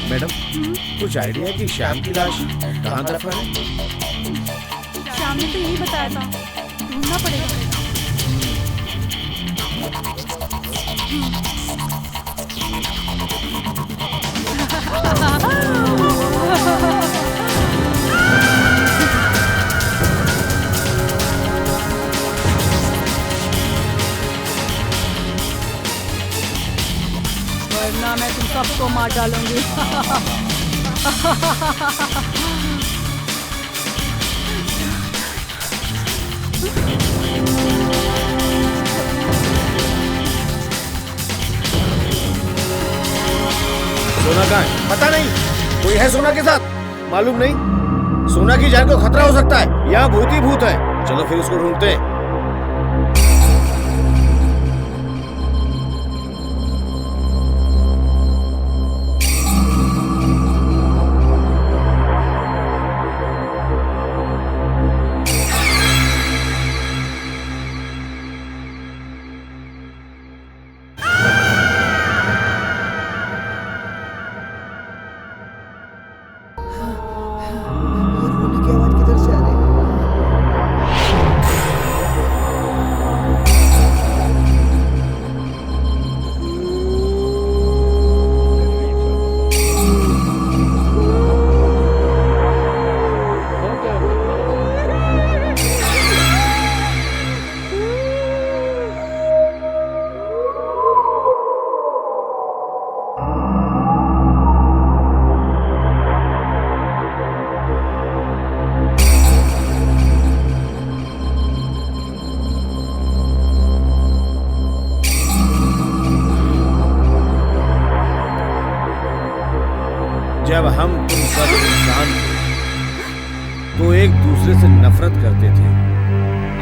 मैडम, कुछ आइडिया है कि श्याम की लाश कहाँ दफन है? श्याम ने तो यही बताया था, ढूंढना पड़ेगा। वरना मैं तुम सबको मार डालूंगी। सोना कहाँ है? पता नहीं। कोई है सोना के साथ? मालूम नहीं। सोना की जान को खतरा हो सकता है। यहाँ भूत ही भूत है। चलो फिर उसको ढूंढते हैं।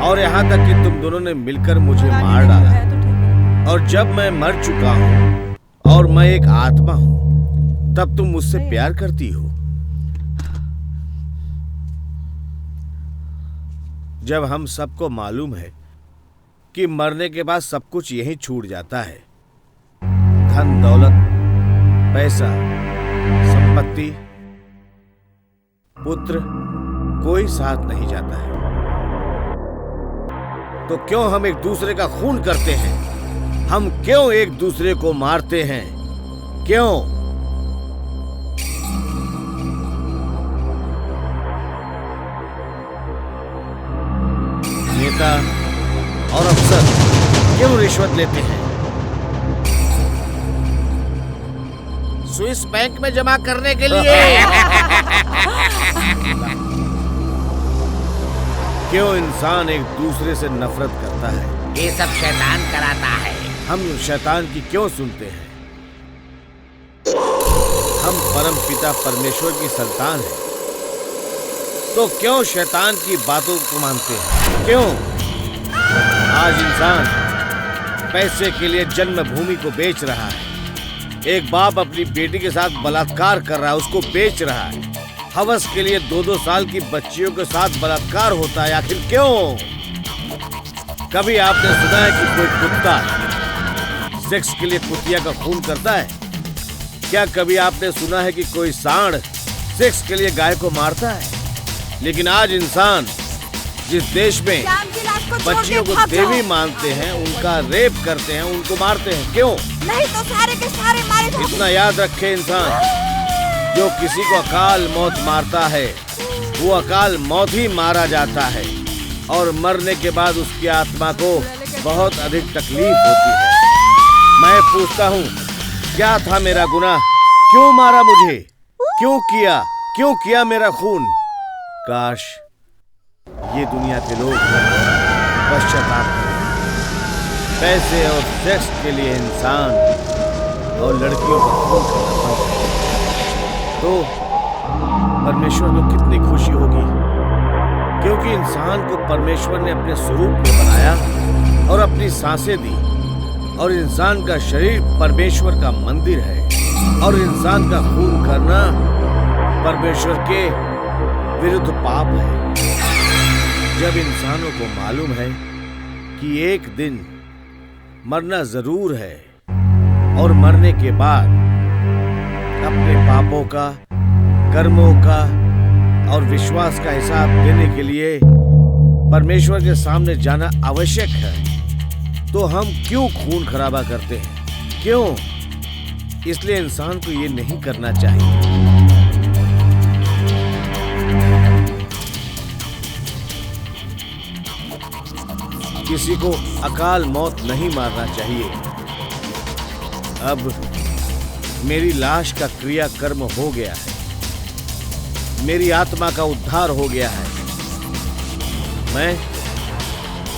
और यहाँ तक कि तुम दोनों ने मिलकर मुझे मार डाला। और जब मैं मर चुका हूँ और मैं एक आत्मा हूँ, तब तुम मुझसे प्यार करती हो। जब हम सबको मालूम है कि मरने के बाद सब कुछ यहीं छूट जाता है, धन दौलत, पैसा, संपत्ति, पुत्र, कोई साथ नहीं जाता है, तो क्यों हम एक दूसरे का खून करते हैं? हम क्यों एक दूसरे को मारते हैं? क्यों? नेता और अफसर क्यों रिश्वत लेते हैं? स्विस बैंक में जमा करने के लिए। क्यों इंसान एक दूसरे से नफरत करता है? ये सब शैतान कराता है। हम शैतान की क्यों सुनते हैं? हम परम पिता परमेश्वर की संतान हैं, तो क्यों शैतान की बातों को मानते हैं? क्यों? आज इंसान पैसे के लिए जन्मभूमि को बेच रहा है। एक बाप अपनी बेटी के साथ बलात्कार कर रहा है, उसको बेच रहा है। हवस के लिए 2-2 साल की बच्चियों के साथ बलात्कार होता है। आखिर क्यों? कभी आपने सुना है कि कोई कुत्ता सेक्स के लिए कुतिया का खून करता है? क्या कभी आपने सुना है कि कोई सांड सेक्स के लिए गाय को मारता है? लेकिन आज इंसान जिस देश में बच्चियों को देवी मानते हैं, उनका रेप करते हैं, उनको मारते हैं। क्यों? नहीं तो सारे के सारे मारे जाएंगे। इतना याद रखे इंसान, जो किसी को अकाल मौत मारता है, वो अकाल मौत ही मारा जाता है, और मरने के बाद उसकी आत्मा को बहुत अधिक तकलीफ होती है। मैं पूछता हूँ, क्या था मेरा गुनाह? क्यों मारा मुझे? क्यों किया मेरा खून? काश ये दुनिया के लोग पश्चाताप करें। पैसे और सेक्स के लिए इंसान और लड़कियों का खून करना पड़ता है, तो परमेश्वर को कितनी खुशी होगी, क्योंकि इंसान को परमेश्वर ने अपने स्वरूप में बनाया और अपनी सांसें दी, और इंसान का शरीर परमेश्वर का मंदिर है, और इंसान का खून करना परमेश्वर के विरुद्ध पाप है। जब इंसानों को मालूम है कि एक दिन मरना जरूर है, और मरने के बाद अपने पापों का, कर्मों का और विश्वास का हिसाब देने के लिए परमेश्वर के सामने जाना आवश्यक है, तो हम क्यों खून खराबा करते हैं? क्यों? इसलिए इंसान को ये नहीं करना चाहिए। किसी को अकाल मौत नहीं मारना चाहिए। अब मेरी लाश का क्रियाकर्म हो गया है, मेरी आत्मा का उद्धार हो गया है। मैं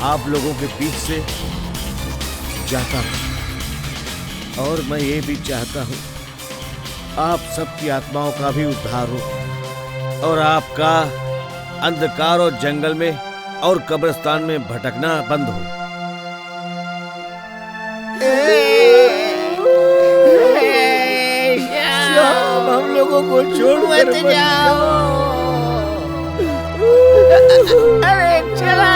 आप लोगों के बीच से जाता हूं, और मैं ये भी चाहता हूं आप सबकी आत्माओं का भी उद्धार हो, और आपका अंधकार और जंगल में और कब्रिस्तान में भटकना बंद हो। श्याम, हम लोगों को छोड़ मत जाओ। अरे चला